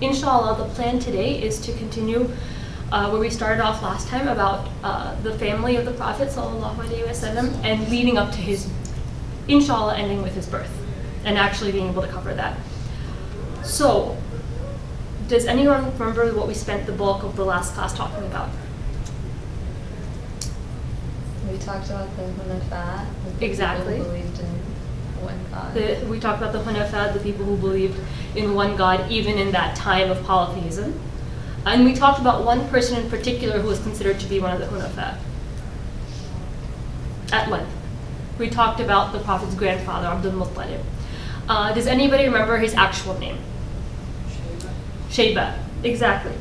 inshallah, the plan today is to continue where we started off last time about the family of the Prophet ﷺ and leading up to his, inshallah, ending with his birth and actually being able to cover that. So, does anyone remember what we spent the bulk of the last class talking about? We talked about the Hunafa, the Exactly. people who believed in one God. We talked about the Hunafa, the people who believed in one God, even in that time of polytheism. And we talked about one person in particular who was considered to be one of the Hunafa at length. We talked about the Prophet's grandfather, Abdul Muttalib. Does anybody remember his actual name? Shayba, exactly.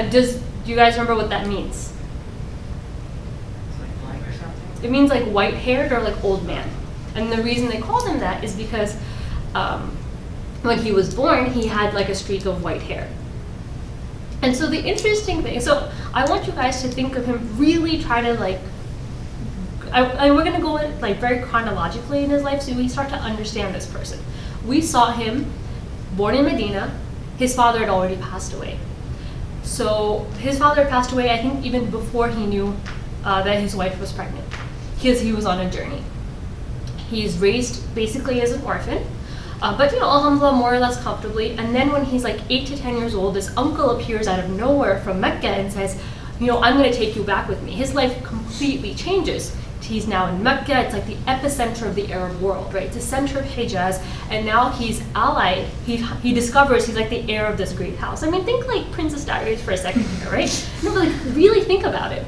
Do you guys remember what that means? It means like white-haired or like old man. And the reason they called him that is because when he was born, he had like a streak of white hair. And so the interesting thing, so I want you guys to think of him, really try to like, we're gonna go like very chronologically in his life so we start to understand this person. We saw him born in Medina. His father had already passed away. So his father passed away, I think, even before he knew that his wife was pregnant, because he was on a journey. He's raised basically as an orphan, but alhamdulillah, more or less comfortably. And then when he's like 8 to 10 years old, this uncle appears out of nowhere from Mecca and says, I'm going to take you back with me. His life completely changes. He's now in Mecca. It's like the epicenter of the Arab world, right? It's the center of Hijaz, and now he's allied. He discovers he's like the heir of this great house. I mean, think like Princess Diaries for a second here, right? No, but like really think about it.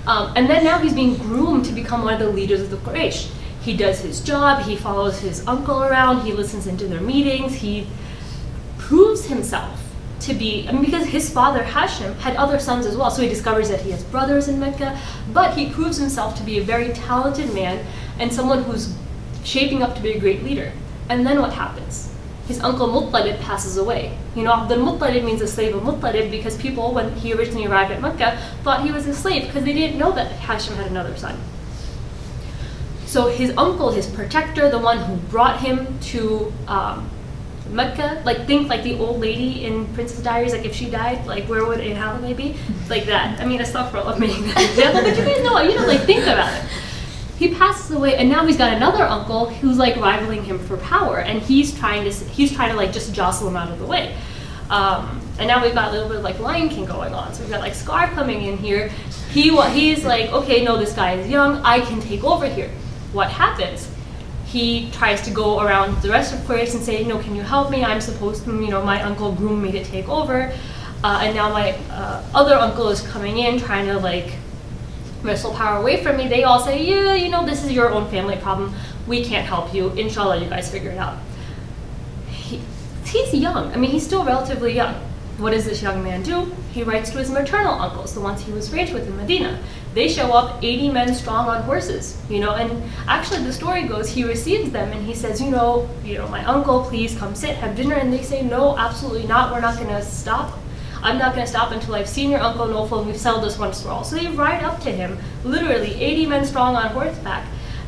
And then now he's being groomed to become one of the leaders of the Quraysh. He does his job. He follows his uncle around. He listens into their meetings. He proves himself to be, because his father Hashim had other sons as well, so he discovers that he has brothers in Mecca, but he proves himself to be a very talented man and someone who's shaping up to be a great leader. And then what happens? His uncle Muttalib passes away. Abdul Muttalib means a slave of Muttalib because people, when he originally arrived at Mecca, thought he was a slave because they didn't know that Hashim had another son. So his uncle, his protector, the one who brought him to Mecca, like think like the old lady in Princess Diaries, like if she died, like where would it happen maybe? Like that. I mean, astaghfirullah making that example, but you guys know, like think about it. He passes away, and now he's got another uncle who's like rivaling him for power, and he's trying to like just jostle him out of the way. And now we've got a little bit of like Lion King going on. So we've got like Scar coming in here. He's like, okay, no, this guy is young. I can take over here. What happens? He tries to go around the rest of Quraysh and say, can you help me? I'm supposed to, my uncle groomed me to take over. And now my other uncle is coming in trying to like wrestle power away from me. They all say, yeah, this is your own family problem. We can't help you. Inshallah, you guys figure it out. He's young. I mean, he's still relatively young. What does this young man do? He writes to his maternal uncles, the ones he was raised with in Medina. They show up 80 men strong on horses, and actually the story goes, he receives them and he says, my uncle, please come sit, have dinner. And they say, no, absolutely not. We're not going to stop. I'm not going to stop until I've seen your uncle Nofal and we've settled this once for all. So they ride up to him, literally 80 men strong on horseback.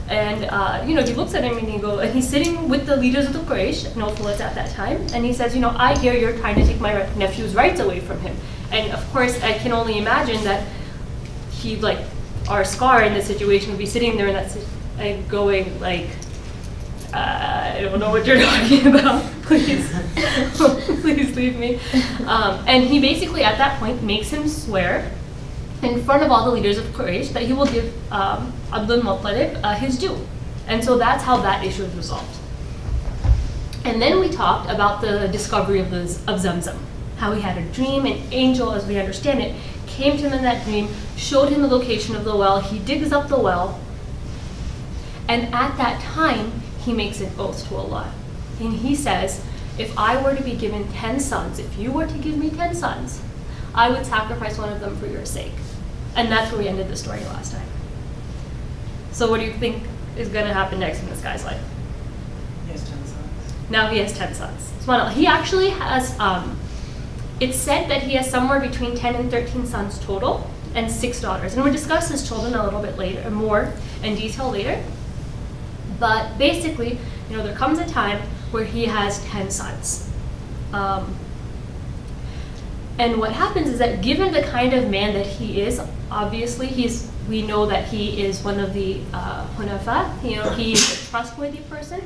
And, he looks at him and he's sitting with the leaders of the Quraysh, Nofal is at that time, and he says, I hear you're trying to take my nephew's rights away from him. And of course, I can only imagine that he, like, our Scar in this situation would be sitting there and going, like, I don't know what you're talking about, please, please leave me. And he basically, at that point, makes him swear in front of all the leaders of Quraysh that he will give Abdul Muttalib his due. And so that's how that issue is resolved. And then we talked about the discovery of Zamzam, how he had a dream, an angel, as we understand it, came to him in that dream, showed him the location of the well, he digs up the well, and at that time, he makes an oath to Allah. And he says, if I were to be given 10 sons, if you were to give me 10 sons, I would sacrifice one of them for your sake. And that's where we ended the story last time. So what do you think is going to happen next in this guy's life? He has 10 sons. Now he has 10 sons. He actually has, it's said that he has somewhere between 10 and 13 sons total and 6 daughters. And we'll discuss his children a little bit later, more in detail later. But basically, there comes a time where he has 10 sons. And what happens is that given the kind of man that he is, obviously we know that he is one of the hunafa, he is a trustworthy person.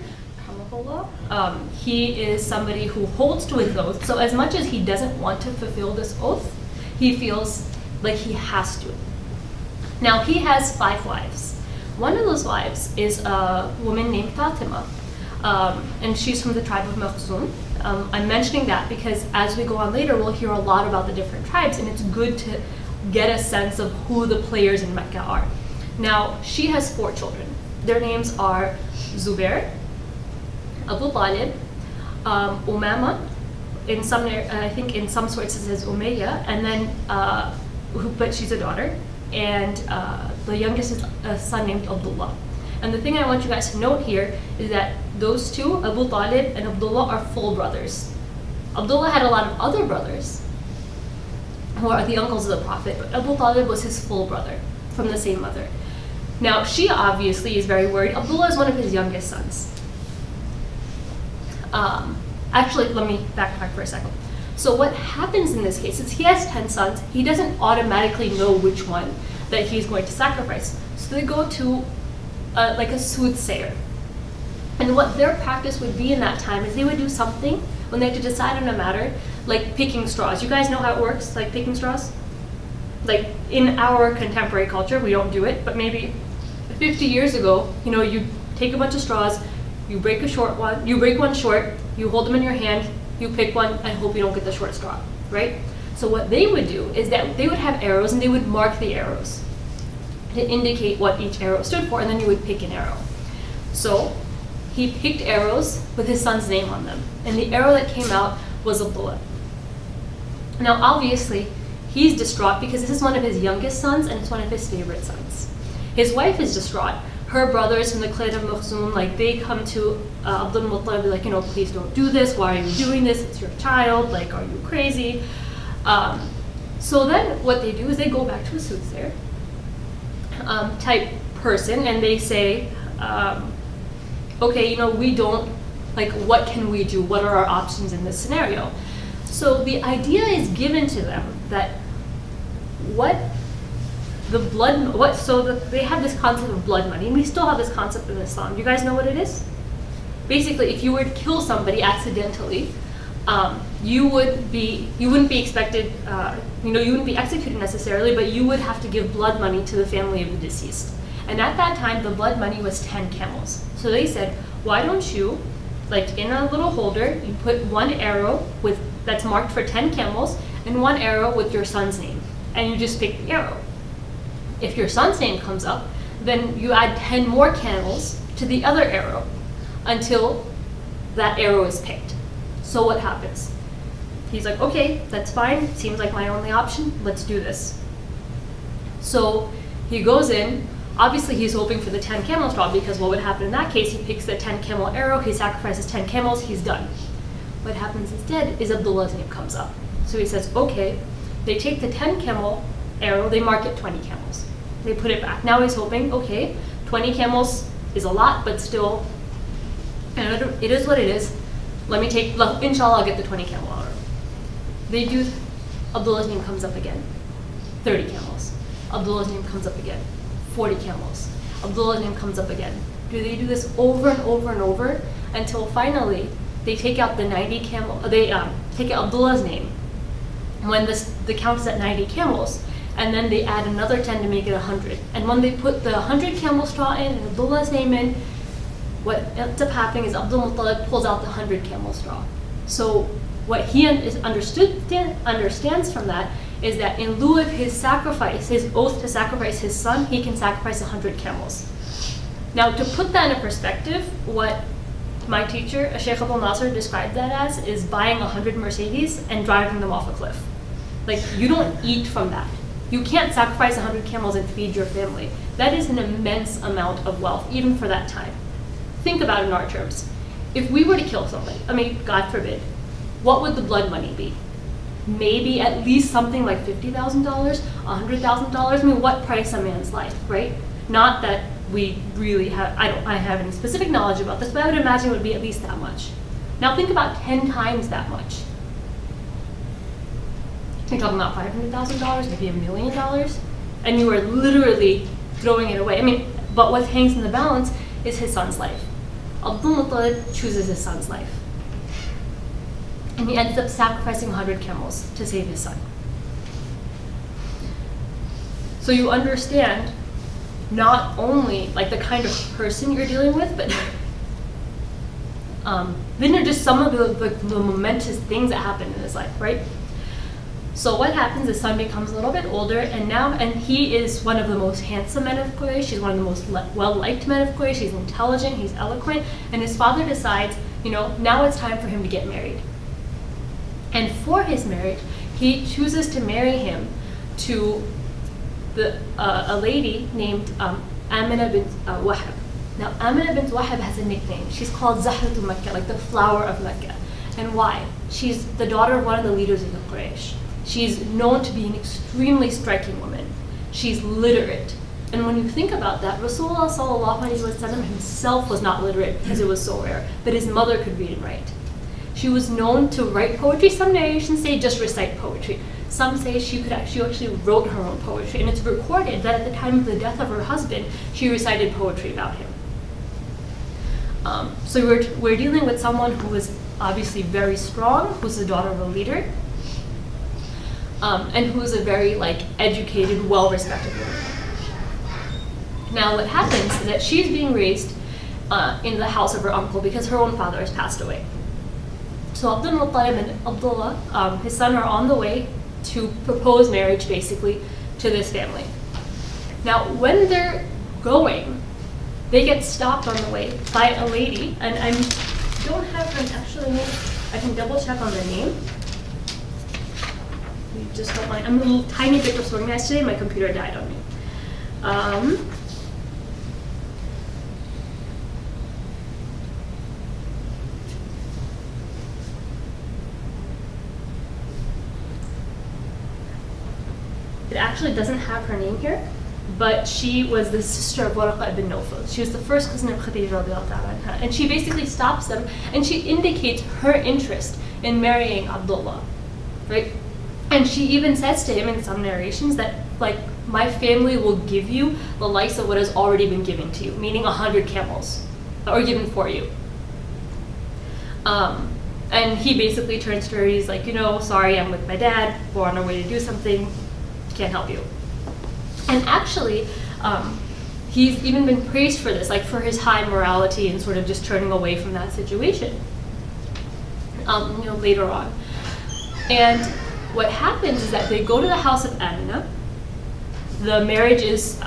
He is somebody who holds to his oath. So as much as he doesn't want to fulfill this oath, he feels like he has to. Now he has 5 wives. One of those wives is a woman named Fatima, and she's from the tribe of Makhzum. I'm mentioning that because as we go on later, we'll hear a lot about the different tribes, and it's good to get a sense of who the players in Mecca are. Now, she has 4 children. Their names are Zubair, Abu Talib, Umama, I think in some sources it says Umayya, and then, but she's a daughter, and the youngest is a son named Abdullah. And the thing I want you guys to note here is that those two, Abu Talib and Abdullah, are full brothers. Abdullah had a lot of other brothers who are the uncles of the Prophet, but Abu Talib was his full brother from the same mother. Now, she obviously is very worried. Abdullah is one of his youngest sons. Actually, let me backtrack for a second. So what happens in this case is he has 10 sons. He doesn't automatically know which one that he's going to sacrifice. So they go to like a soothsayer. And what their practice would be in that time is they would do something when they had to decide on a matter, like picking straws. You guys know how it works, like picking straws? Like in our contemporary culture, we don't do it, but maybe 50 years ago, you take a bunch of straws, you break one short, you hold them in your hand, you pick one and hope you don't get the short straw, right? So what they would do is that they would have arrows and they would mark the arrows to indicate what each arrow stood for, and then you would pick an arrow. So he picked arrows with his son's name on them, and the arrow that came out was Abdullah. Now obviously, he's distraught because this is one of his youngest sons and it's one of his favorite sons. His wife is distraught. Her brothers from the clan of Makhzum, they come to Abdul Muttalib, like, please don't do this. Why are you doing this? It's your child. Like, are you crazy? So then what they do is they go back to a soothsayer type person and they say, okay, we don't, what can we do? What are our options in this scenario? So the idea is given to them that they have this concept of blood money, and we still have this concept in Islam. Do you guys know what it is? Basically, if you were to kill somebody accidentally, you wouldn't be expected, you wouldn't be executed necessarily, but you would have to give blood money to the family of the deceased. And at that time, the blood money was 10 camels. So they said, why don't you, in a little holder, you put one arrow that's marked for 10 camels, and one arrow with your son's name, and you just pick the arrow. If your son's name comes up, then you add 10 more camels to the other arrow until that arrow is picked. So what happens? He's like, okay, that's fine. Seems like my only option. Let's do this. So he goes in. Obviously, he's hoping for the 10 camel straw because what would happen in that case? He picks the 10 camel arrow. He sacrifices 10 camels. He's done. What happens instead is Abdullah's name comes up. So he says, okay. They take the 10 camel arrow. They mark it 20 camels. They put it back. Now he's hoping, okay, 20 camels is a lot, but still, it is what it is. Inshallah, I'll get the 20 camel arrow. They do, Abdullah's name comes up again, 30 camels. Abdullah's name comes up again, 40 camels. Abdullah's name comes up again. They do this over and over and over until finally they take out the 90 camel, they take out Abdullah's name when the count is at 90 camels. And then they add another 10 to make it 100. And when they put the 100 camel straw in and Abdullah's name in, what ends up happening is Abdul Muttalib pulls out the 100 camel straw. So what he understands from that is that in lieu of his sacrifice, his oath to sacrifice his son, he can sacrifice 100 camels. Now, to put that in perspective, what my teacher, Sheikh Abdul Nasser, described that as is buying 100 Mercedes and driving them off a cliff. You don't eat from that. You can't sacrifice 100 camels and feed your family. That is an immense amount of wealth, even for that time. Think about it in our terms. If we were to kill somebody, God forbid, what would the blood money be? Maybe at least something like $50,000, $100,000. What price a man's life, right? Not that we really have, I have any specific knowledge about this, but I would imagine it would be at least that much. Now think about 10 times that much. you're talking about $500,000, maybe $1 million, and you are literally throwing it away. I mean, but what hangs in the balance is his son's life. Abdul Muttalib chooses his son's life. And he ends up sacrificing 100 camels to save his son. So you understand not only like the kind of person you're dealing with, but then are just some of the momentous things that happen in his life, right? So what happens, his son becomes a little bit older, and he is one of the most handsome men of Quraysh, he's one of the most well-liked men of Quraysh, he's intelligent, he's eloquent, and his father decides, now it's time for him to get married. And for his marriage, he chooses to marry him to a lady named Amina bint Wahab. Now, Amina bint Wahab has a nickname. She's called Zahratu Makkah, like the flower of Mecca. And why? She's the daughter of one of the leaders of the Quraysh. She's known to be an extremely striking woman. She's literate. And when you think about that, Rasulullah ﷺ himself was not literate because it was so rare, but his mother could read and write. She was known to write poetry. Some narrations say just recite poetry. Some say she actually wrote her own poetry, and it's recorded that at the time of the death of her husband, she recited poetry about him. So we're dealing with someone who was obviously very strong, who's the daughter of a leader, and who's a very educated, well-respected woman. Now what happens is that she's being raised in the house of her uncle because her own father has passed away. So Abdul Muttalib and Abdullah, his son, are on the way to propose marriage, basically, to this family. Now, when they're going, they get stopped on the way by a lady, and I don't have her actual name. I can double check on the name. You just don't mind. I'm a little tiny bit disorganized today. My computer died on me. It actually doesn't have her name here, but she was the sister of Waraqa ibn Nawfal. She was the first cousin of Khadija radiallahu ta'ala anha. And she basically stops them, and she indicates her interest in marrying Abdullah, right? And she even says to him in some narrations that, my family will give you the likes of what has already been given to you, meaning 100 camels, or given for you. And he basically turns to her, he's like, sorry, I'm with my dad, we're on our way to do something, can't help you. And actually, he's even been praised for this, for his high morality and sort of just turning away from that situation, later on. And what happens is that they go to the house of Amina. The marriage is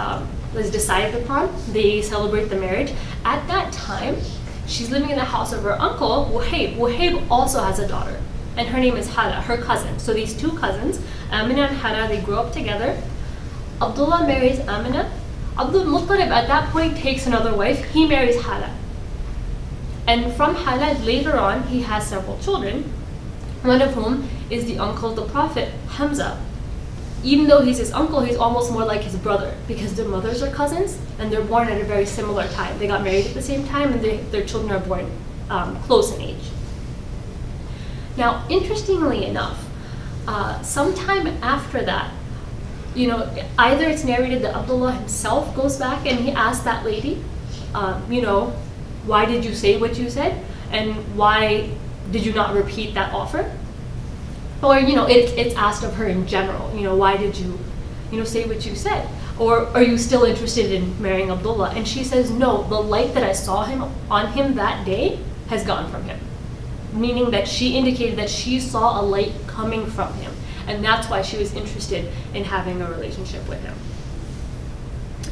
decided upon. They celebrate the marriage. At that time, she's living in the house of her uncle, Wahab. Wahab also has a daughter, and her name is Hara, her cousin. So these two cousins, Amina and Hara, they grow up together. Abdullah marries Amina. Abdul Muttalib at that point takes another wife. He marries Hara. And from Hara, later on, he has several children, one of whom is the uncle of the Prophet, Hamza. Even though he's his uncle, he's almost more like his brother because their mothers are cousins and they're born at a very similar time. They got married at the same time, and their children are born close in age. Now, interestingly enough, sometime after that, either it's narrated that Abdullah himself goes back and he asks that lady, why did you say what you said? And why did you not repeat that offer? Or, it's asked of her in general, why did you, say what you said? Or are you still interested in marrying Abdullah? And she says, no, the light that I saw on him that day has gone from him. Meaning that she indicated that she saw a light coming from him. And that's why she was interested in having a relationship with him.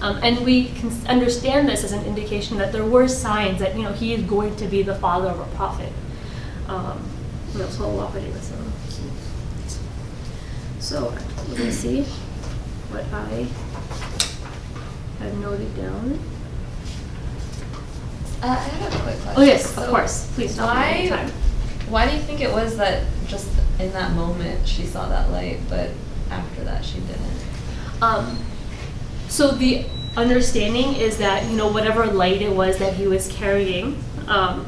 And we can understand this as an indication that there were signs that, he is going to be the father of a prophet. Sallallahu alaihi wasallam. So, let me see what I have noted down. I have a quick question. Oh yes, of course. Please, don't waste any time. Why do you think it was that just in that moment she saw that light, but after that she didn't? So the understanding is that, whatever light it was that he was carrying, that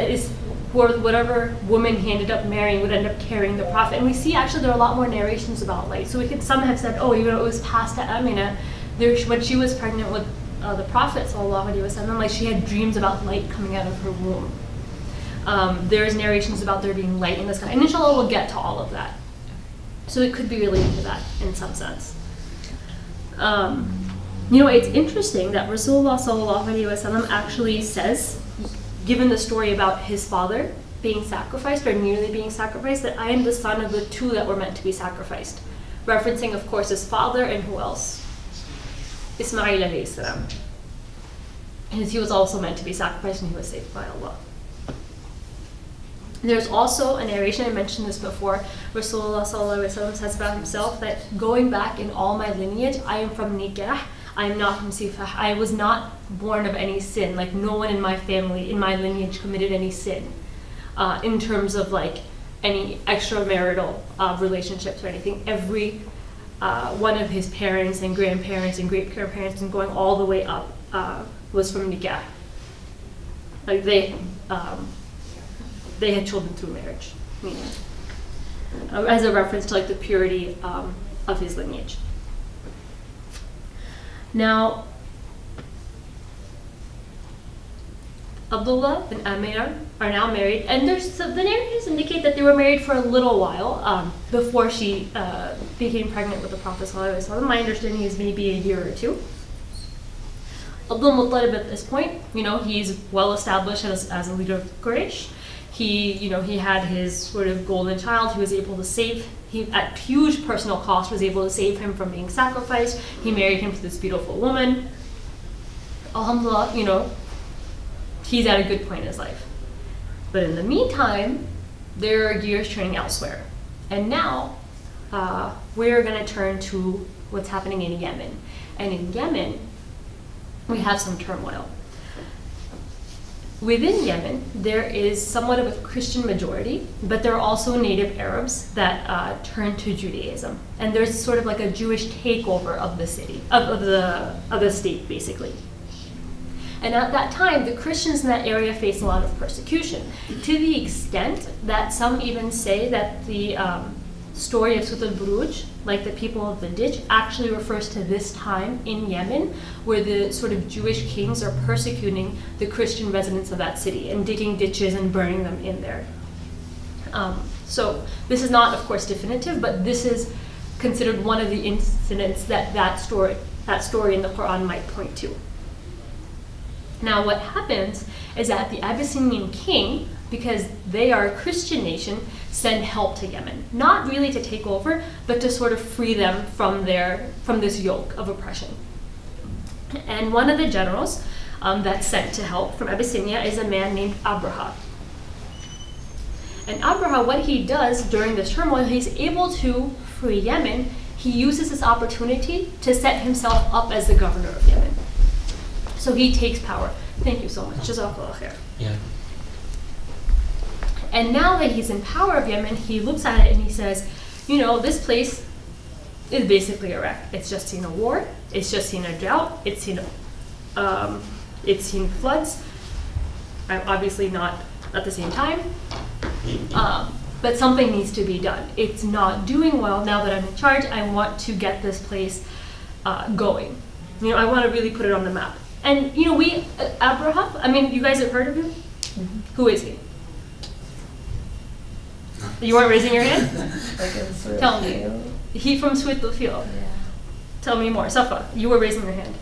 is whatever woman he ended up marrying would end up carrying the Prophet. And we see actually there are a lot more narrations about light. So some have said, oh, even though it was passed to Amina, when she was pregnant with the Prophet, sallallahu alaihi wasallam, like she had dreams about light coming out of her womb. There's narrations about there being light in the sky. And inshallah we'll get to all of that. So it could be related to that in some sense. It's interesting that Rasulullah sallallahu alaihi wasallam actually says, given the story about his father being sacrificed or nearly being sacrificed, that I am the son of the two that were meant to be sacrificed. Referencing, of course, his father and who else? Ismail alayhi salam. He was also meant to be sacrificed and he was saved by Allah. There's also a narration, I mentioned this before, Rasulullah sallallahu alaihi wasallam says about himself that going back in all my lineage, I am from nikah, I am not from sifah. I was not born of any sin. Like no one in my family, in my lineage, committed any sin in terms of like any extramarital relationships or anything. Every one of his parents and grandparents and great grandparents and going all the way up was from nikah. Like they had children through marriage, meaning as a reference to like the purity of his lineage. Now, Abdullah and Amina are now married, and the narratives indicate that they were married for a little while before she became pregnant with the Prophet ﷺ. My understanding is maybe a year or two. Abdul Muttalib at this point, he's well established as a leader of Quraysh. He had his sort of golden child. He was able to save. He, at huge personal cost, was able to save him from being sacrificed. He married him to this beautiful woman. Alhamdulillah, he's at a good point in his life. But in the meantime, there are gears turning elsewhere. And now, we're going to turn to what's happening in Yemen. And in Yemen, we have some turmoil. Within Yemen, there is somewhat of a Christian majority, but there are also native Arabs that turn to Judaism. And there's sort of like a Jewish takeover of the city, of the state, basically. And at that time, the Christians in that area face a lot of persecution, to the extent that some even say that the story of Sut al-Buruj, like the people of the ditch, actually refers to this time in Yemen, where the sort of Jewish kings are persecuting the Christian residents of that city and digging ditches and burning them in there. So this is not, of course, definitive, but this is considered one of the incidents that story in the Quran might point to. Now what happens is that the Abyssinian king, because they are a Christian nation, send help to Yemen. Not really to take over, but to sort of free them from this yoke of oppression. And one of the generals that's sent to help from Abyssinia is a man named Abraha. And Abraha, what he does during this turmoil, he's able to free Yemen. He uses this opportunity to set himself up as the governor of Yemen. So he takes power. Thank you so much. Jazakallah khair. Yeah. And now that he's in power of Yemen, he looks at it and he says, this place is basically a wreck. It's just seen a war. It's just seen a drought. It's seen floods. Obviously not at the same time. But something needs to be done. It's not doing well. Now that I'm in charge, I want to get this place going. I want to really put it on the map. And Abraha, you guys have heard of him? Mm-hmm. Who is he? You weren't raising your hand? Tell me. He from Sweetfield. Yeah. Tell me more. Safa, you were raising your hand.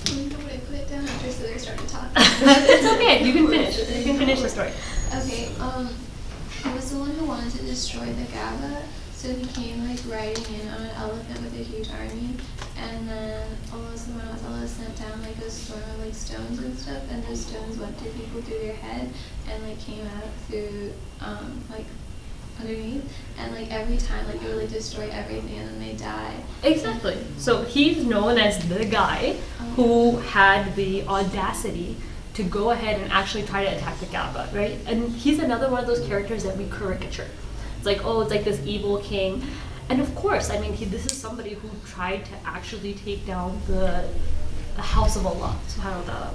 Nobody put it down after so they started talking. It's okay. You can finish. You can finish the story. Okay. He was the one who wanted to destroy the Kaaba, so he came riding in on an elephant with a huge army, and then Allah sent down a storm of stones and stuff, and those stones went to people through their head and came out through underneath, and every time it would destroy everything and then they die. Exactly. So he's known as the guy who had the audacity to go ahead and actually try to attack the Kaaba, right? And he's another one of those characters that we caricature. It's it's this evil king. And of course, this is somebody who tried to actually take down the house of Allah, subhanahu wa ta'ala.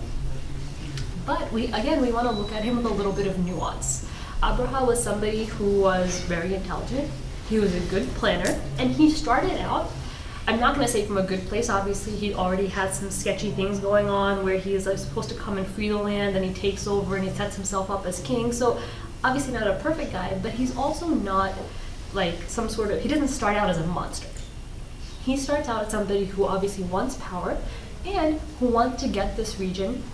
But we want to look at him with a little bit of nuance. Abraha was somebody who was very intelligent. He was a good planner, and he started out, I'm not going to say from a good place. Obviously, he already had some sketchy things going on where he is like supposed to come and free the land, and he takes over and he sets himself up as king. So obviously not a perfect guy, but he's also not like some sort of, he doesn't start out as a monster. He starts out as somebody who obviously wants power and who wants to get this region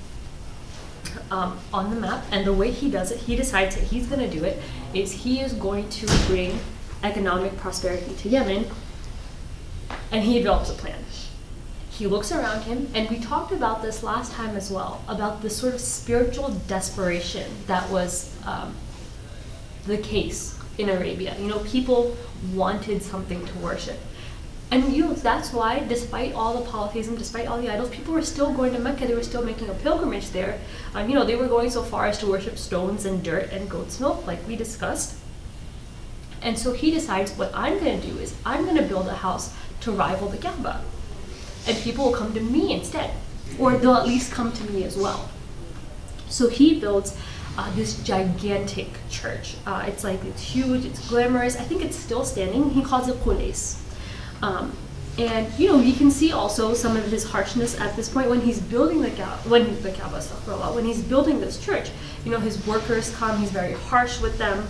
on the map. And the way he does it, he decides that he's going to do it, is he is going to bring economic prosperity to Yemen, and he develops a plan. He looks around him, and we talked about this last time as well, about the sort of spiritual desperation that was the case in Arabia. You know, people wanted something to worship. And you know, that's why, despite all the polytheism, despite all the idols, people were still going to Mecca. They were still making a pilgrimage there. You know, they were going so far as to worship stones and dirt and goat's milk, like we discussed. And so he decides, what I'm going to do is I'm going to build a house to rival the Kaaba. And people will come to me instead. Or they'll at least come to me as well. So he builds this gigantic church. It's huge, it's glamorous. I think it's still standing. He calls it Qulis. And you know, you can see also some of his harshness at this point when he's building when he's building this church. You know, his workers come, he's very harsh with them.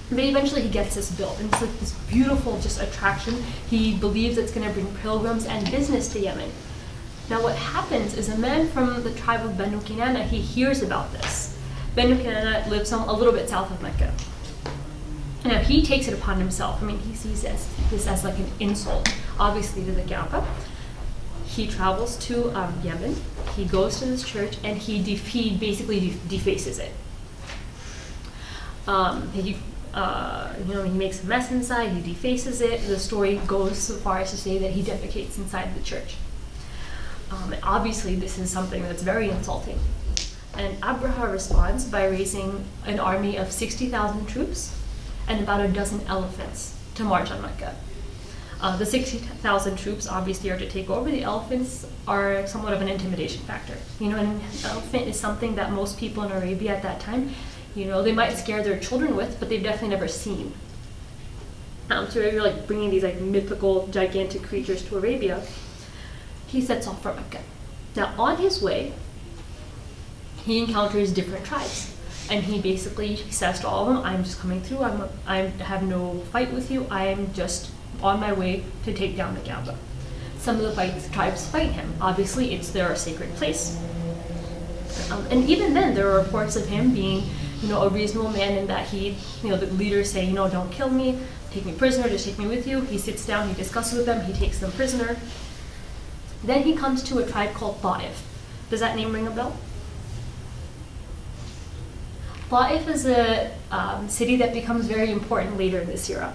But eventually he gets this built, and it's like this beautiful just attraction. He believes it's going to bring pilgrims and business to Yemen. Now what happens is a man from the tribe of Banu Kinana, he hears about this. Banu Kinana lives a little bit south of Mecca. Now he takes it upon himself. I mean, he sees this as like an insult, obviously, to the Kaaba. He travels to Yemen. He goes to this church, and he basically defaces it. He makes a mess inside, he defaces it. The story goes so far as to say that he defecates inside the church. And obviously this is something that's very insulting. And Abraha responds by raising an army of 60,000 troops and about a dozen elephants to march on Mecca. The 60,000 troops obviously are to take over. The elephants are somewhat of an intimidation factor. You know, an elephant is something that most people in Arabia at that time, you know, they might scare their children with, but they've definitely never seen. So you're like bringing these like mythical, gigantic creatures to Arabia. He sets off for Mecca. Now on his way, he encounters different tribes, and he basically says to all of them, "I'm just coming through. I have no fight with you. I am just on my way to take down the Kaaba." Some of the tribes fight him. Obviously, it's their sacred place. And even then, there are reports of him being, you know, a reasonable man in that he, you know, the leaders say, you know, "Don't kill me, take me prisoner, just take me with you." He sits down, he discusses with them, he takes them prisoner. Then he comes to a tribe called Ta'if. Does that name ring a bell? Ta'if is a city that becomes very important later in this era.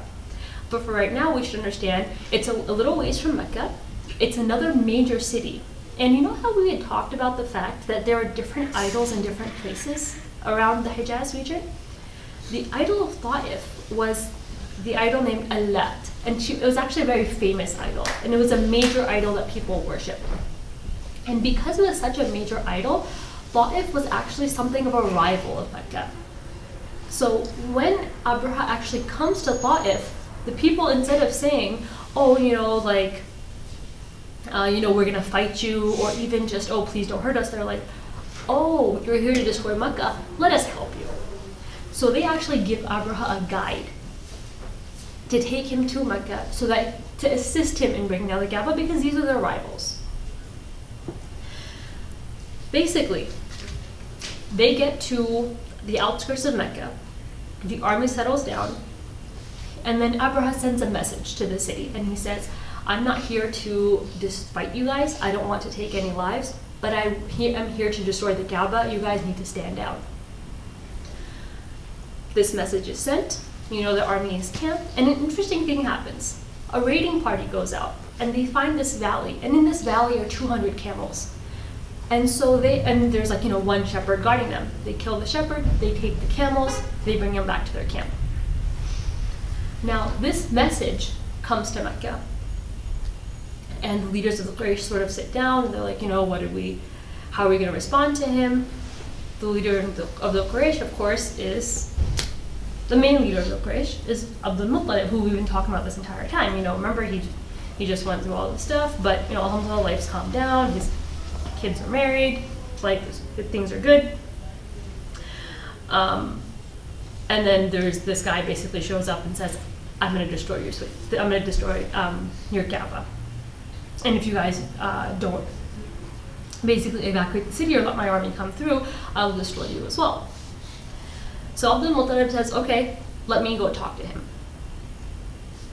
But for right now, we should understand it's a little ways from Mecca. It's another major city. And you know how we had talked about the fact that there are different idols in different places around the Hijaz region? The idol of Ta'if was the idol named Allat. And it was actually a very famous idol. And it was a major idol that people worship. And because it was such a major idol, Ta'if was actually something of a rival of Mecca. So when Abraha actually comes to Ta'if, the people, instead of saying, "Oh, you know, like, we're going to fight you," or even just, "Oh, please don't hurt us," they're like, "Oh, you're here to destroy Mecca, let us help you." So they actually give Abraha a guide to take him to Mecca, so that to assist him in bringing down the Kaaba, because these are their rivals. Basically, they get to the outskirts of Mecca, the army settles down, and then Abraha sends a message to the city, and he says, "I'm not here to just fight you guys, I don't want to take any lives, but I'm here to destroy the Kaaba, you guys need to stand down." This message is sent, you know, the army is camped, and an interesting thing happens. A raiding party goes out, and they find this valley, and in this valley are 200 camels. And so there's like, you know, one shepherd guarding them. They kill the shepherd, they take the camels, they bring them back to their camp. Now, this message comes to Mecca, and the leaders of the Quraysh sort of sit down, and they're like, you know, how are we going to respond to him? The leader of the Quraysh, of course, is the main leader of the Quraysh is Abdul Muttalib, who we've been talking about this entire time. You know, remember he just went through all this stuff, but you know, alhamdulillah, life's calmed down. His kids are married. Things are good. And then there's this guy basically shows up and says, I'm going to destroy your Kaaba. And if you guys don't basically evacuate the city or let my army come through, I will destroy you as well. So Abdul Muttalib says, okay, let me go talk to him.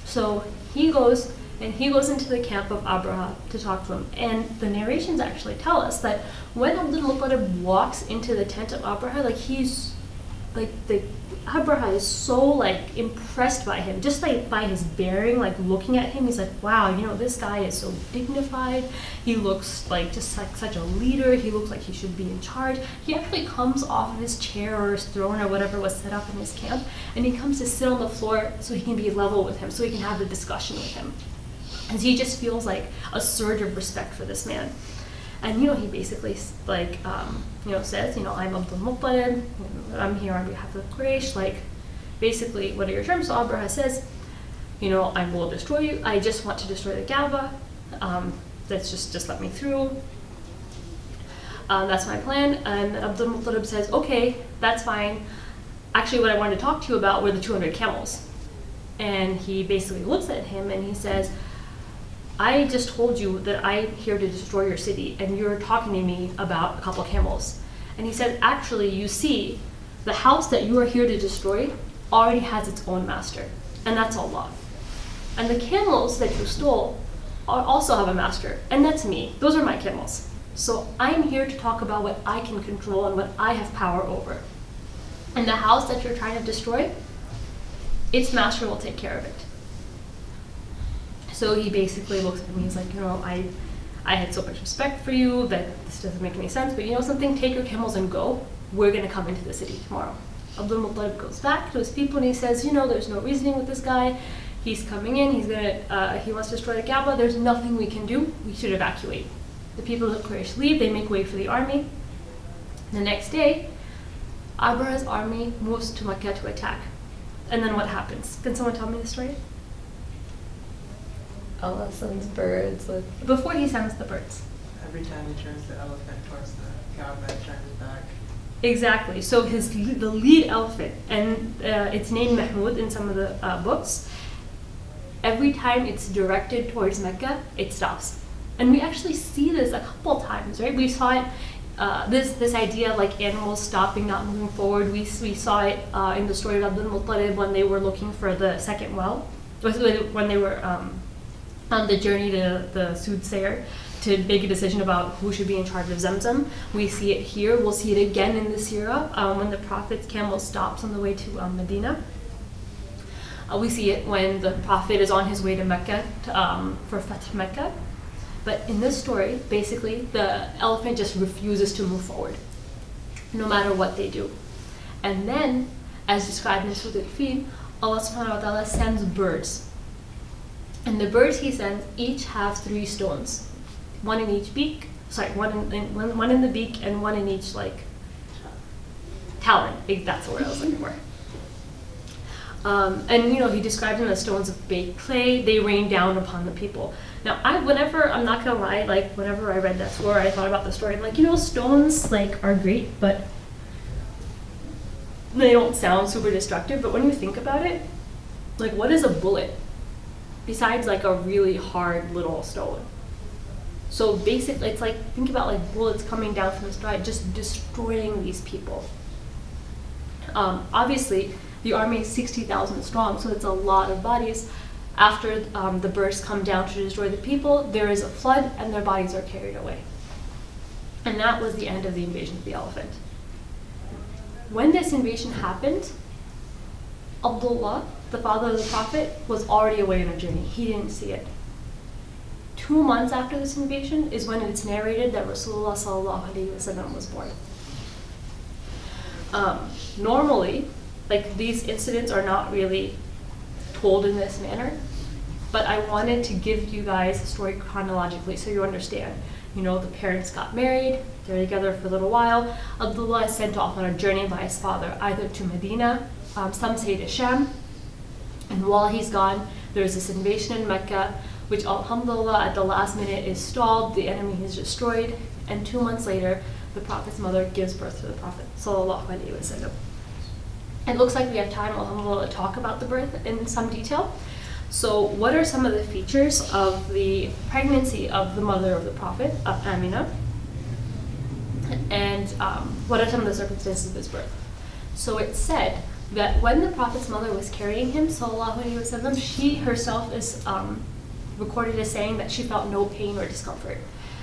So he goes into the camp of Abraha to talk to him. And the narrations actually tell us that when Abdul Muttalib walks into the tent of Abraha, Abraha is so impressed by him, just by his bearing, looking at him. He's like, wow, you know, this guy is so dignified. He looks just like such a leader. He looks like he should be in charge. He actually comes off of his chair or his throne or whatever was set up in his camp, and he comes to sit on the floor so he can be level with him, so he can have the discussion with him. And he just feels like a surge of respect for this man. And, you know, he basically, says, you know, I'm Abdul Muttalib, I'm here on behalf of Quraysh, basically, what are your terms? So Abraha says, you know, I will destroy you, I just want to destroy the Kaaba, let's just let me through. That's my plan. And Abdul Muttalib says, okay, that's fine. Actually, what I wanted to talk to you about were the 200 camels. And he basically looks at him and he says, I just told you that I'm here to destroy your city, and you're talking to me about a couple camels. And he said, actually, you see, the house that you are here to destroy already has its own master, and that's Allah. And the camels that you stole also have a master, and that's me. Those are my camels. So I'm here to talk about what I can control and what I have power over. And the house that you're trying to destroy, its master will take care of it. So he basically looks at me, he's like, you know, I had so much respect for you that this doesn't make any sense, but you know something, take your camels and go. We're going to come into the city tomorrow. Abdul Muttalib goes back to his people and he says, you know, there's no reasoning with this guy. He's coming in, he wants to destroy the Kaaba. There's nothing we can do. We should evacuate. The people of Quraysh leave, they make way for the army. The next day, Abraha's army moves to Mecca to attack. And then what happens? Can someone tell me the story? Allah sends birds with... Before he sends the birds. Every time he turns the elephant towards the Kaaba, it turns back. Exactly. So the lead elephant, and it's named Mahmud in some of the books, every time it's directed towards Mecca, it stops. And we actually see this a couple times, right? We saw it, this idea of animals stopping, not moving forward. We saw it in the story of Abdul Muttalib when they were looking for the second well, when they were on the journey to the soothsayer to make a decision about who should be in charge of Zamzam. We see it here. We'll see it again in the Sirah when the Prophet's camel stops on the way to Medina. We see it when the Prophet is on his way to Mecca for Fath Mecca. But in this story, basically, the elephant just refuses to move forward, no matter what they do. And then, as described in Surah Al-Fil, Allah subhanahu wa ta'ala sends birds. And the birds he sends each have 3 stones. One in each beak, one in the beak and one in each talon. That's the word I was looking for. And you know, he describes them as stones of baked clay. They rain down upon the people. Now, I'm not gonna lie, whenever I read that story, I thought about the story. I'm like, you know, stones are great, but they don't sound super destructive. But when you think about it, what is a bullet besides a really hard little stone? So basically, it's think about bullets coming down from the sky, just destroying these people. Obviously, the army is 60,000 strong, so it's a lot of bodies. After the birds come down to destroy the people, there is a flood and their bodies are carried away. And that was the end of the invasion of the elephant. When this invasion happened, Abdullah, the father of the Prophet, was already away on a journey. He didn't see it. 2 months after this invasion is when it's narrated that Rasulullah sallallahu alaihi wasallam was born. Normally, these incidents are not really told in this manner, but I wanted to give you guys the story chronologically so you understand. You know, the parents got married, they're together for a little while. Abdullah is sent off on a journey by his father, either to Medina some say to Sham. And while he's gone, there's this invasion in Mecca, which alhamdulillah at the last minute is stalled, the enemy is destroyed, and 2 months later, the Prophet's mother gives birth to the Prophet sallallahu alaihi wasallam. It looks like we have time, alhamdulillah, to talk about the birth in some detail. So what are some of the features of the pregnancy of the mother of the Prophet, of Amina? And what are some of the circumstances of his birth? So it's said that when the Prophet's mother was carrying him, sallallahu alaihi wasallam, she herself is recorded as saying that she felt no pain or discomfort.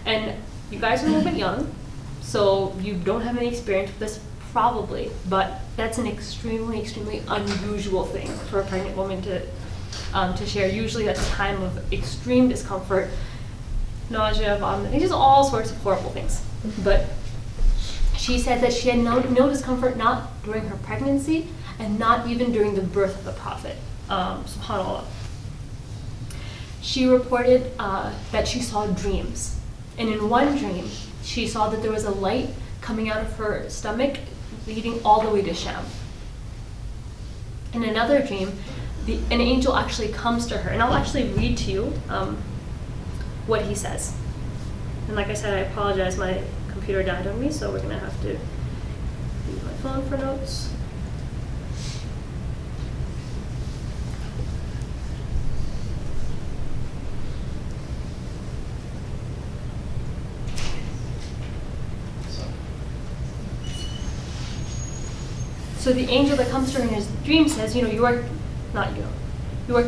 And you guys are a little bit young, so you don't have any experience with this probably, but that's an extremely, extremely unusual thing for a pregnant woman to share. Usually that's a time of extreme discomfort, nausea, vomiting, just all sorts of horrible things. But she said that she had no discomfort, not during her pregnancy and not even during the birth of the Prophet. SubhanAllah. She reported that she saw dreams. And in one dream, she saw that there was a light coming out of her stomach leading all the way to Sham. In another dream, an angel actually comes to her. And I'll actually read to you what he says. And like I said, I apologize, my computer died on me, so we're going to have to use my phone for notes. So the angel that comes to her in his dream says, you are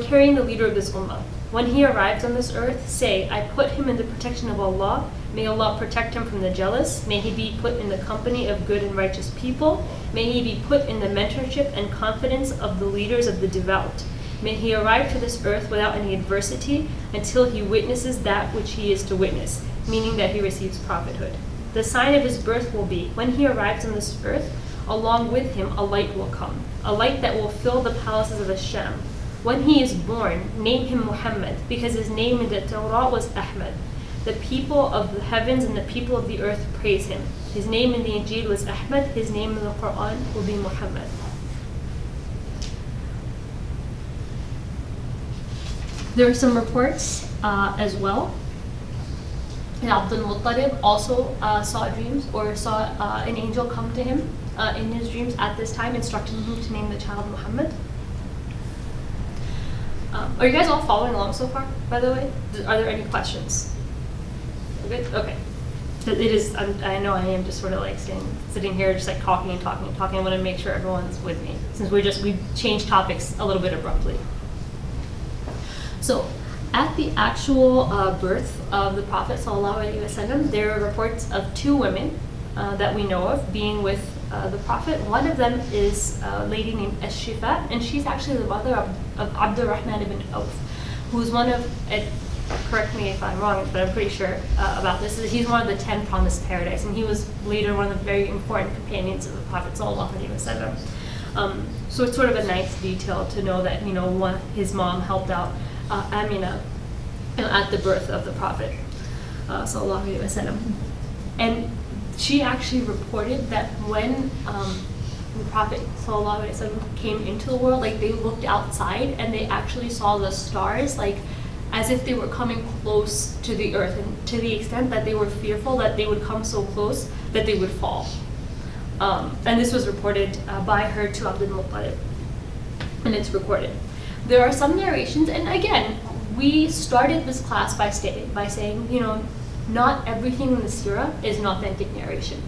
carrying the leader of this ummah. When he arrives on this earth, say, I put him in the protection of Allah. May Allah protect him from the jealous. May he be put in the company of good and righteous people. May he be put in the mentorship and confidence of the leaders of the devout. May he arrive to this earth without any adversity until he witnesses that which he is to witness, meaning that he receives prophethood. The sign of his birth will be, when he arrives on this earth, along with him a light will come, a light that will fill the palaces of Asham. When he is born, name him Muhammad, because his name in the Torah was Ahmad. The people of the heavens and the people of the earth praise him. His name in the Injil was Ahmad, his name in the Quran will be Muhammad. There are some reports as well. And Abdul Muttalib also saw dreams, or saw an angel come to him in his dreams at this time, instructing him to name the child Muhammad. Are you guys all following along so far, by the way? Are there any questions? We're good? Okay. It is, I know I am just sort of like sitting here just like talking and talking and talking. I want to make sure everyone's with me, since we changed topics a little bit abruptly. So, at the actual birth of the Prophet ﷺ, there are reports of 2 women that we know of being with the Prophet. One of them is a lady named Ash-Shifa, and she's actually the mother of Abdurrahman ibn Auf, who's one of, correct me if I'm wrong, but I'm pretty sure about this, he's one of the 10 promised paradise, and he was later one of the very important companions of the Prophet ﷺ. So it's sort of a nice detail to know that, his mom helped out Amina at the birth of the Prophet ﷺ. And she actually reported that when the Prophet ﷺ came into the world, like they looked outside and they actually saw the stars like as if they were coming close to the earth, and to the extent that they were fearful that they would come so close that they would fall. And this was reported by her to Abdul Muttalib, and it's recorded. There are some narrations, and again, we started this class by saying, not everything in the seerah is an authentic narration.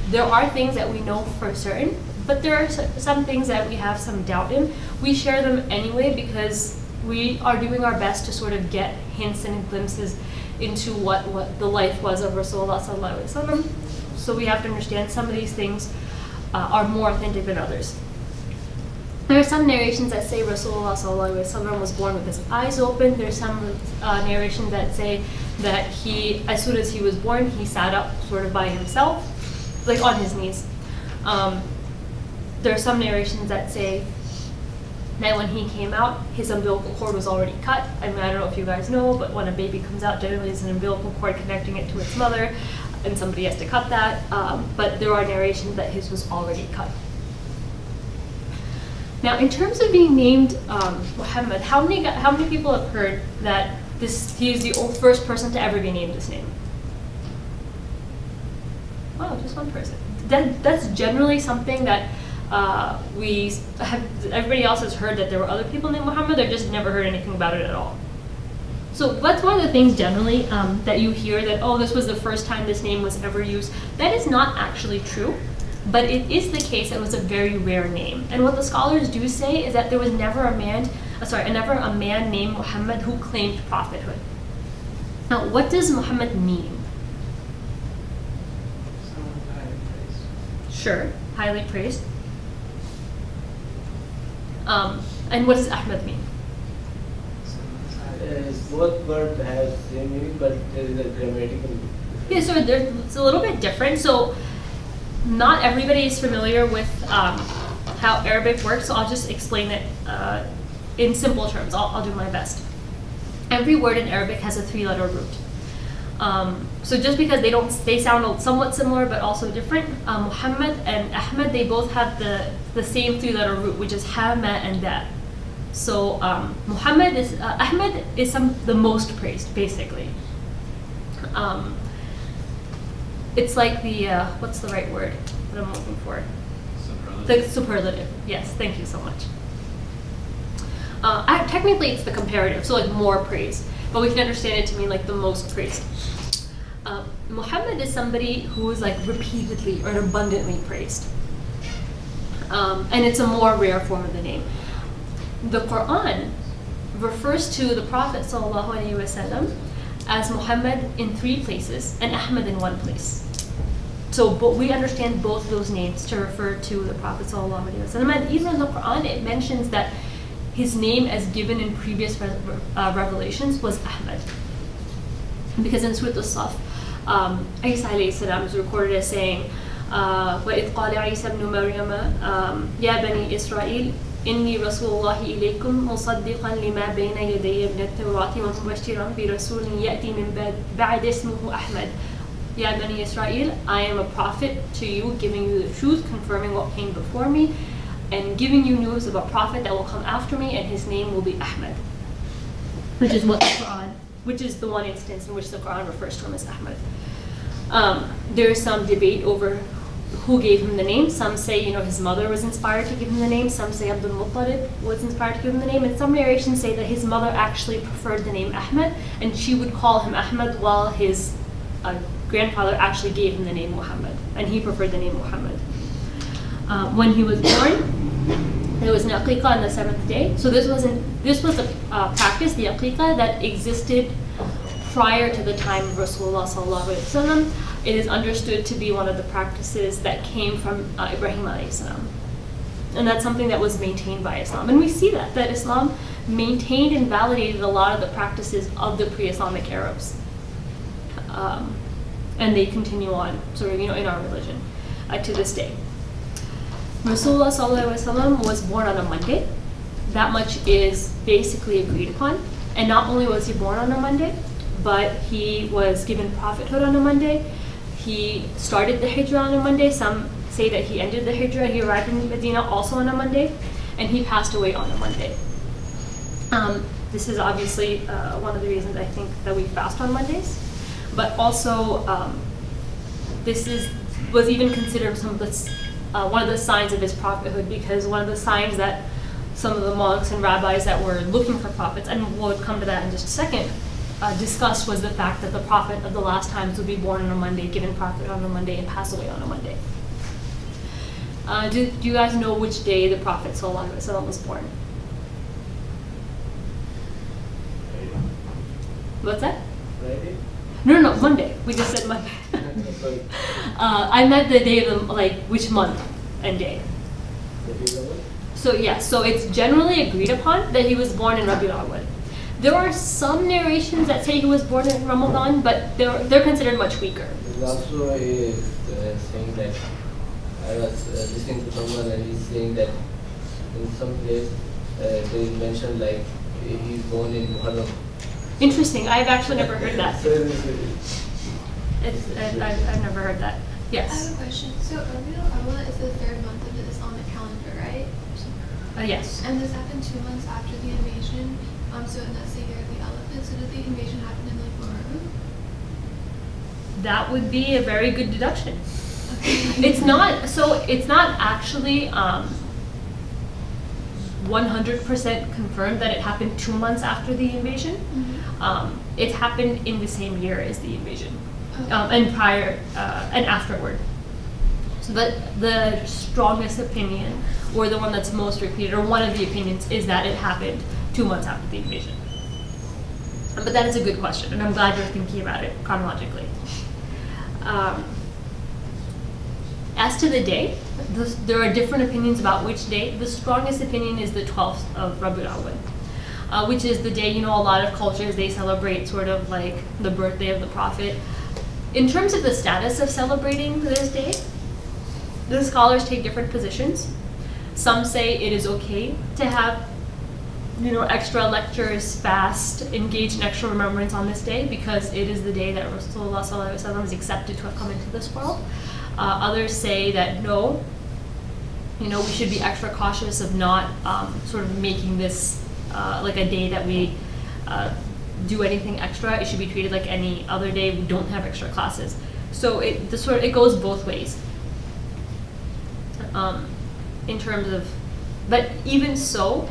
There are things that we know for certain, but there are some things that we have some doubt in. We share them anyway because we are doing our best to sort of get hints and glimpses into what the life was of Rasulullah sallallahu alaihi wasallam. So we have to understand some of these things are more authentic than others. There are some narrations that say Rasulullah sallallahu alaihi wasallam was born with his eyes open. There's some narrations that say that as soon as he was born, he sat up sort of by himself, like on his knees. There are some narrations that say that when he came out, his umbilical cord was already cut. I mean, I don't know if you guys know, but when a baby comes out, generally there's an umbilical cord connecting it to its mother, and somebody has to cut that. But there are narrations that his was already cut. Now, in terms of being named Muhammad, how many people have heard that he is the first person to ever be named this name? Wow, just one person. That's generally something that everybody else has heard, that there were other people named Muhammad. They've just never heard anything about it at all. So that's one of the things generally that you hear, that, oh, this was the first time this name was ever used. That is not actually true, but it is the case that it was a very rare name. And what the scholars do say is that there was never a man named Muhammad who claimed prophethood. Now, what does Muhammad mean? Someone highly praised. Sure, highly praised. And what does Ahmad mean? Someone's highly praised. Both words have same meaning, but there is a grammatical difference. Yeah, so it's a little bit different. So not everybody is familiar with how Arabic works, so I'll just explain it in simple terms. I'll do my best. Every word in Arabic has a 3-letter root. So just because they sound somewhat similar but also different, Muhammad and Ahmad, they both have the same 3-letter root, which is ha, ma, and da. So Ahmad is the most praised, basically. It's like the what's the right word that I'm looking for? Superlative. The superlative. Yes, thank you so much. Technically, it's the comparative, so like more praised, but we can understand it to mean like the most praised. Muhammad is somebody who is like repeatedly or abundantly praised, and it's a more rare form of the name. The Quran refers to the Prophet ﷺ as Muhammad in 3 places and Ahmad in 1 place. So we understand both those names to refer to the Prophet ﷺ. And even in the Quran, it mentions that his name as given in previous revelations was Ahmad. Because in Surah Al-Saf, Isa alayhi salam is recorded as saying, وَإِذْ قَالَ عِيسَى ابْنُ مَرْيَمَ يَا بَنِي إِسْرَائِيلَ إِنِّي رَسُولُ اللَّهِ إِلَيْكُمْ مُصَدِّقًا لِمَا بَيْنَ يَدَيَّ مِنَ التَّوْرَاةِ وَمُبَشِّرًا بِرَسُولٍ يَأْتِي مِن بَعْدِي اسْمُهُ أَحْمَدُ Ya Bani Israel, I am a prophet to you, giving you the truth, confirming what came before me, and giving you news of a prophet that will come after me, and his name will be Ahmad. Which is the one instance in which the Quran refers to him as Ahmad. There is some debate over who gave him the name. Some say, his mother was inspired to give him the name. Some say Abdul Muttalib was inspired to give him the name. And some narrations say that his mother actually preferred the name Ahmad, and she would call him Ahmad while his grandfather actually gave him the name Muhammad, and he preferred the name Muhammad. When he was born, there was an aqiqah on the 7th day. So this was a practice, the aqiqah, that existed prior to the time of Rasulullah sallallahu alaihi wasallam. It is understood to be one of the practices that came from Ibrahim alayhi salam, and that's something that was maintained by Islam. And we see that Islam maintained and validated a lot of the practices of the pre-Islamic Arabs. And they continue on, in our religion to this day. Rasulullah ﷺ was born on a Monday. That much is basically agreed upon. And not only was he born on a Monday, but he was given prophethood on a Monday. He started the Hijrah on a Monday. Some say that he ended the Hijrah. He arrived in Medina also on a Monday, and he passed away on a Monday. This is obviously one of the reasons I think that we fast on Mondays. But also, was even considered one of the signs of his prophethood, because one of the signs that some of the monks and rabbis that were looking for prophets, and we'll come to that in just a second, discussed was the fact that the prophet of the last times would be born on a Monday, given prophet on a Monday, and pass away on a Monday. Do you guys know which day the Prophet ﷺ was born? What's that? Friday? No, Monday. We just said Monday. Sorry. I meant the day of which month and day. Rabiul So it's generally agreed upon that he was born in Rabiul Awwal. There are some narrations that say he was born in Ramadan, but they're considered much weaker. There's also a saying that I was listening to someone, and he's saying that in some place they mentioned like he's born in Muharram. Interesting. I've actually never heard that. So I've never heard that. I Yes. have a question. So Rabiul Awwal is the 3rd month of the Islamic calendar, right? Yes. And this happened 2 months after the invasion. So and that's the year of the elephant. So did the invasion happen in like Muharram? That would be a very good deduction. Okay. It's not actually 100% confirmed that it happened 2 months after the invasion. Mhm. It happened in the same year as the invasion, Okay. and prior and afterward. So the strongest opinion, or the one that's most repeated, or one of the opinions, is that it happened 2 months after the invasion. But that is a good question, and I'm glad you're thinking about it chronologically. As to the day, there are different opinions about which day. The strongest opinion is the 12th of Rabiul Awwal, which is the day, a lot of cultures, they celebrate sort of like the birthday of the Prophet. In terms of the status of celebrating this day, the scholars take different positions. Some say it is okay to have, extra lectures, fast, engage in extra remembrance on this day because it is the day that Rasulullah ﷺ is accepted to have come into this world. Others say that no, we should be extra cautious of not sort of making this like a day that we do anything extra. It should be treated like any other day. We don't have extra classes. So it goes both ways. In terms of, but even so,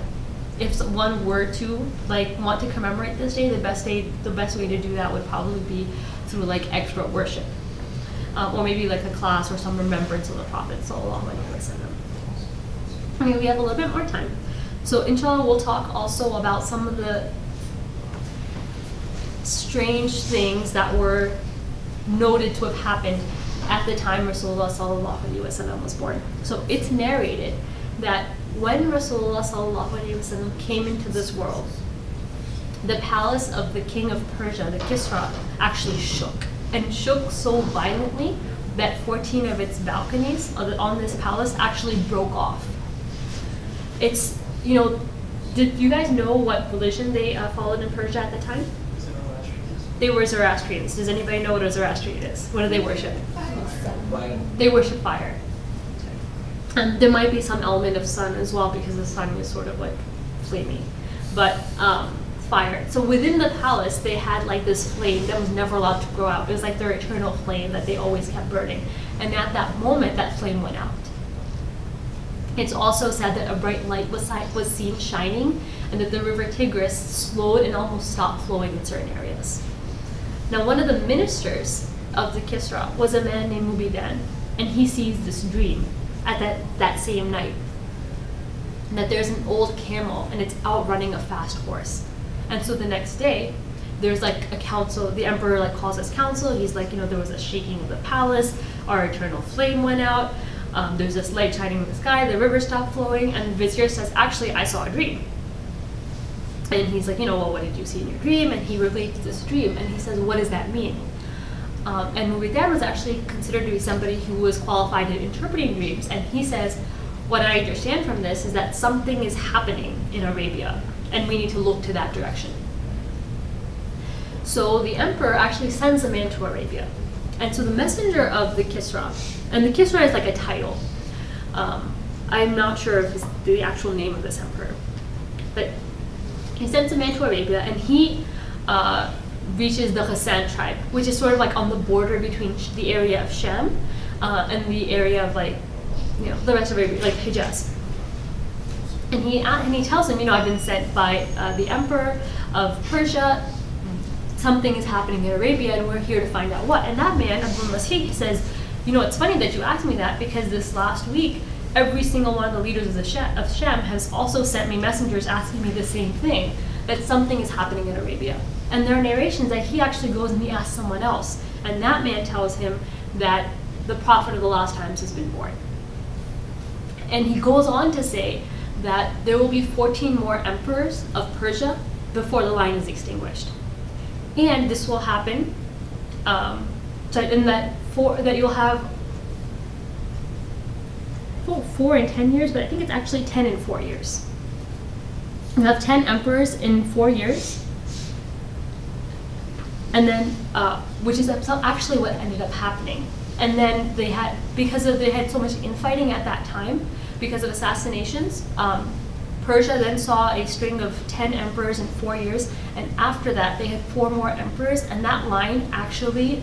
if one were to want to commemorate this day, the best way to do that would probably be through extra worship, or maybe a class or some remembrance of the Prophet sallallahu alaihi wasallam. We have a little bit more time, so inshallah we'll talk also about some of the strange things that were noted to have happened at the time Rasulullah sallallahu alaihi wasallam was born. So it's narrated that when Rasulullah sallallahu alaihi wasallam came into this world, the palace of the king of Persia, the Kisra, actually shook, and shook so violently that 14 of its balconies on this palace actually broke off. It's, did you guys know what religion they followed in Persia at the time? They were Zoroastrians. Does anybody know what a Zoroastrian is? What do they worship? Fire. They worship fire. And there might be some element of sun as well because the sun is sort of flamey. But fire. So within the palace, they had this flame that was never allowed to go out. It was their eternal flame that they always kept burning. And at that moment, that flame went out. It's also said that a bright light was seen shining, and that the river Tigris slowed and almost stopped flowing in certain areas. Now, one of the ministers of the Kisra was a man named Mubidan, and he sees this dream at that same night. And that there's an old camel, and it's outrunning a fast horse. And so the next day, there's a council, the emperor calls this council, he's there was a shaking of the palace, our eternal flame went out, there's this light shining in the sky, the river stopped flowing, and the vizier says, actually, I saw a dream. And he's well, what did you see in your dream? And he relates this dream, and he says, what does that mean? And Mubidan was actually considered to be somebody who was qualified in interpreting dreams, and he says, what I understand from this is that something is happening in Arabia, and we need to look to that direction. So the emperor actually sends a man to Arabia. And so the messenger of the Kisra, and the Kisra is a title. I'm not sure of the actual name of this emperor, but he sends a man to Arabia, and he reaches the Ghassan tribe, which is sort of on the border between the area of Sham and the area of the rest of Arabia, Hijaz. And he tells him, I've been sent by the emperor of Persia. Something is happening in Arabia, and we're here to find out what. And that man, Abdul Masih, says, it's funny that you asked me that, because this last week, every single one of the leaders of Sham has also sent me messengers asking me the same thing, that something is happening in Arabia. And there are narrations that he actually goes and he asks someone else, and that man tells him that the prophet of the last times has been born. And he goes on to say that there will be 14 more emperors of Persia before the line is extinguished. And this will happen, that you'll have 4 in 10 years, but I think it's actually 10 in 4 years. You have 10 emperors in 4 years, and then, which is actually what ended up happening. And then they had so much infighting at that time, because of assassinations, Persia then saw a string of 10 emperors in 4 years, and after that they had 4 more emperors, and that line actually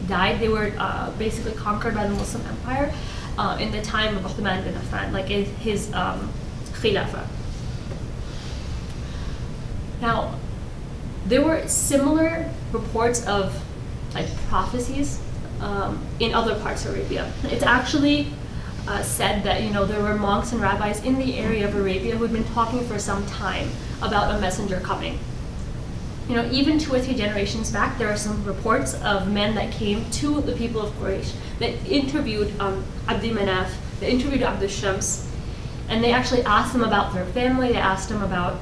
died. They were basically conquered by the Muslim Empire in the time of Uthman bin Affan, like in his Khilafah. Now, there were similar reports of like prophecies in other parts of Arabia. It's actually said that there were monks and rabbis in the area of Arabia who had been talking for some time about a messenger coming. Even 2 or 3 generations back, there are some reports of men that came to the people of Quraysh that interviewed Abdi Manaf, they interviewed Abd Shams, and they actually asked them about their family, they asked them about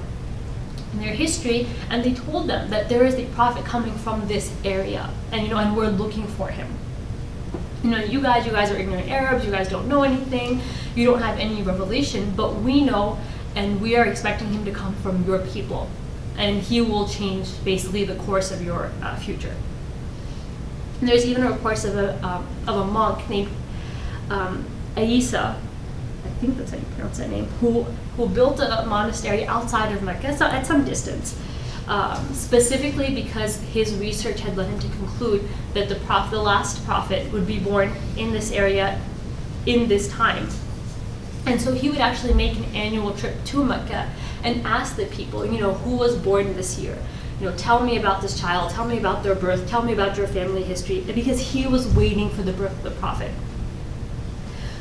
their history, and they told them that there is a prophet coming from this area, and we're looking for him. You guys are ignorant Arabs, you guys don't know anything, you don't have any revelation, but we know, and we are expecting him to come from your people, and he will change basically the course of your future. And there's even reports of a monk named Aisa, I think that's how you pronounce that name, who built a monastery outside of Mecca, so at some distance, specifically because his research had led him to conclude that the last prophet would be born in this area in this time. And so he would actually make an annual trip to Mecca and ask the people, who was born this year? Tell me about this child, tell me about their birth, tell me about your family history, because he was waiting for the birth of the prophet.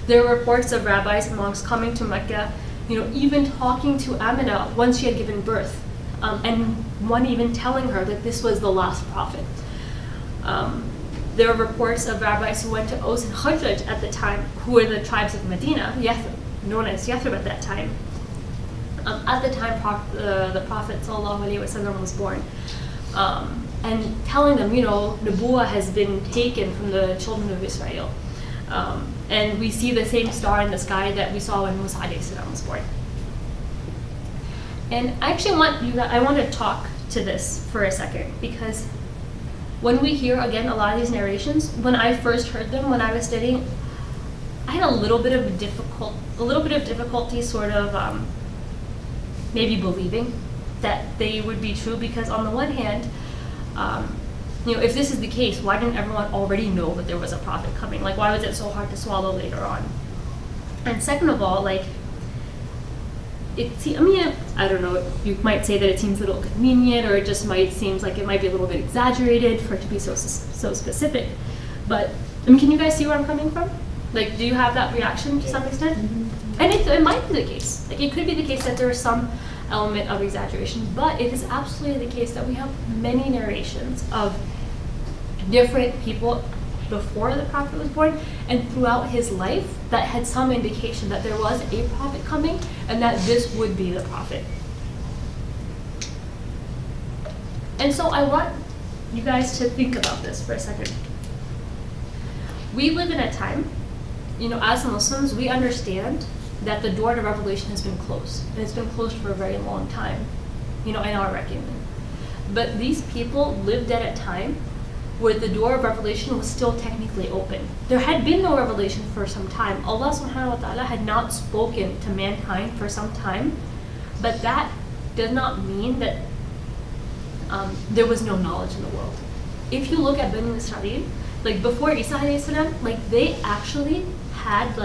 There were reports of rabbis and monks coming to Mecca, even talking to Amina once she had given birth, and one even telling her that this was the last prophet. There are reports of rabbis who went to Aus and Khazraj at the time, who were the tribes of Medina, known as Yathrib at that time. At the time the Prophet ﷺ was born, and telling them, Nubuwah has been taken from the children of Israel. And we see the same star in the sky that we saw when Musa ﷺ was born. And I actually want to talk to this for a second, because when we hear, again, a lot of these narrations, when I first heard them when I was studying, I had a little bit of difficulty sort of maybe believing that they would be true, because on the one hand, if this is the case, why didn't everyone already know that there was a prophet coming? Like, why was it so hard to swallow later on? And second of all, I don't know, you might say that it seems a little convenient, or it just seems like it might be a little bit exaggerated for it to be so specific. But, can you guys see where I'm coming from? Do you have that reaction to some extent? Mm-hmm. And it might be the case. It could be the case that there is some element of exaggeration, but it is absolutely the case that we have many narrations of different people before the prophet was born and throughout his life that had some indication that there was a prophet coming and that this would be the prophet. And so I want you guys to think about this for a second. We live in a time, as Muslims, we understand that the door to revelation has been closed, and it's been closed for a very long time, in our reckoning. But these people lived at a time where the door of revelation was still technically open. There had been no revelation for some time. Allah subhanahu wa ta'ala had not spoken to mankind for some time, but that does not mean that there was no knowledge in the world. If you look at Bani Israel, before Isa alayhi salam, they actually had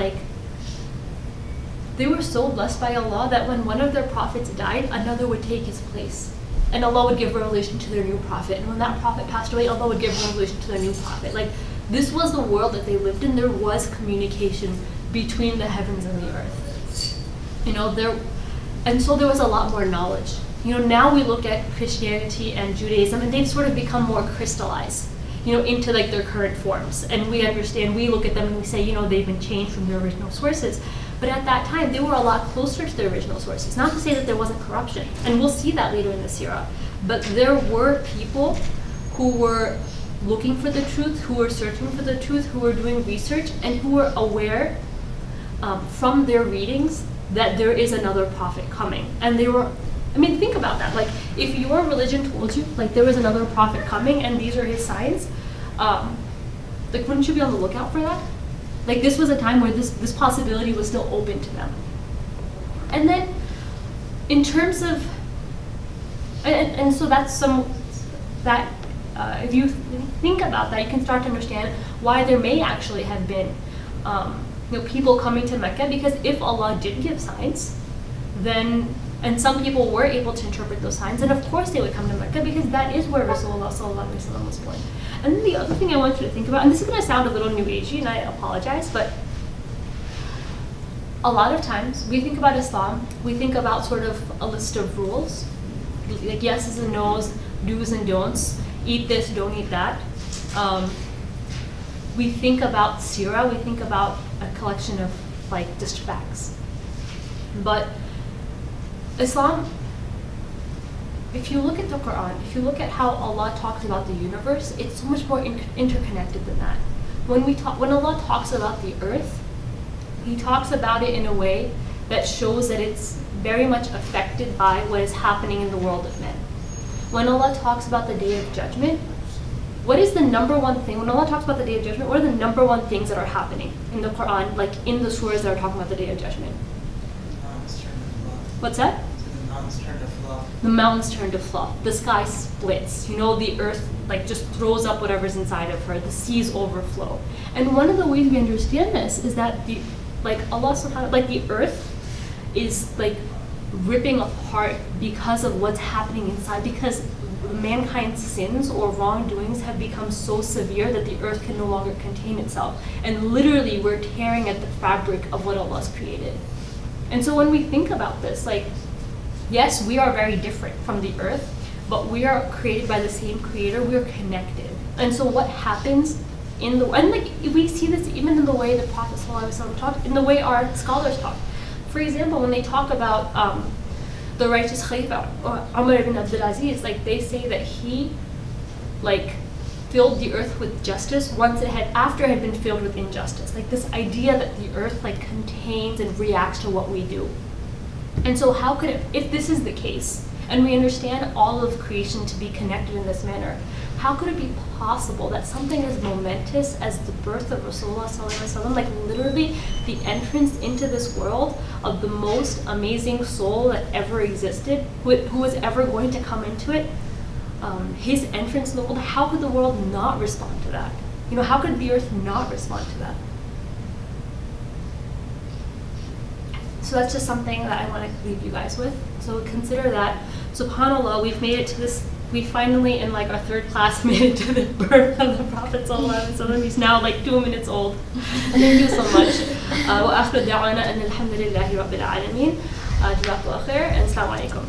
they were so blessed by Allah that when one of their prophets died, another would take his place. And Allah would give revelation to their new prophet. And when that prophet passed away, Allah would give revelation to their new prophet. This was the world that they lived in. There was communication between the heavens and the earth. And so there was a lot more knowledge. Now we look at Christianity and Judaism, and they've sort of become more crystallized, into their current forms. And we understand, we look at them and we say, they've been changed from their original sources. But at that time, they were a lot closer to their original sources. Not to say that there wasn't corruption, and we'll see that later in the seerah. But there were people who were looking for the truth, who were searching for the truth, who were doing research, and who were aware from their readings that there is another prophet coming. And they were, think about that. If your religion told you, there was another prophet coming and these are his signs, wouldn't you be on the lookout for that? This was a time where this possibility was still open to them. And then, in terms of, and so that's if you think about that, you can start to understand why there may actually have been people coming to Mecca, because if Allah did give signs, then, and some people were able to interpret those signs, then of course they would come to Mecca, because that is where Rasulullah sallallahu alaihi wasallam was born. And then the other thing I want you to think about, and this is going to sound a little new agey, and I apologize, but a lot of times we think about Islam, we think about sort of a list of rules, like yeses and nos, do's and don'ts, eat this, don't eat that. We think about seerah, we think about a collection of like just facts. But Islam, if you look at the Quran, if you look at how Allah talks about the universe, it's so much more interconnected than that. When Allah talks about the earth, He talks about it in a way that shows that it's very much affected by what is happening in the world of men. When Allah talks about the Day of Judgment, what is the number one thing, when Allah talks about the Day of Judgment, what are the number one things that are happening in the Quran, like in the surahs that are talking about the Day of Judgment? What's that? The mountains turn to fluff. The mountains turn to fluff. The sky splits. The earth like just throws up whatever's inside of her. The seas overflow. And one of the ways we understand this is that Allah subhanahu wa ta'ala, the earth is like ripping apart because of what's happening inside, because mankind's sins or wrongdoings have become so severe that the earth can no longer contain itself. And literally we're tearing at the fabric of what Allah's created. And so when we think about this, yes, we are very different from the earth, but we are created by the same creator, we are connected. And so what happens we see this even in the way the Prophet ﷺ talked, in the way our scholars talk. For example, when they talk about the righteous Khalifa, Umar ibn Abdul Aziz, they say that he filled the earth with justice after it had been filled with injustice. This idea that the earth contains and reacts to what we do. And so how could it, if this is the case, and we understand all of creation to be connected in this manner, how could it be possible that something as momentous as the birth of Rasulullah sallallahu alaihi wasallam, literally the entrance into this world of the most amazing soul that ever existed, who was ever going to come into it, his entrance in the world, how could the world not respond to that? How could the earth not respond to that? So that's just something that I want to leave you guys with. So consider that, subhanAllah, we've made it to this, we finally, in our third class, made it to the birth of the Prophet ﷺ. He's now 2 minutes old. Thank you so much. وآخر دعوانا أن الحمد لله رب العالمين. جزاكم الله خير and Assalamu alaikum.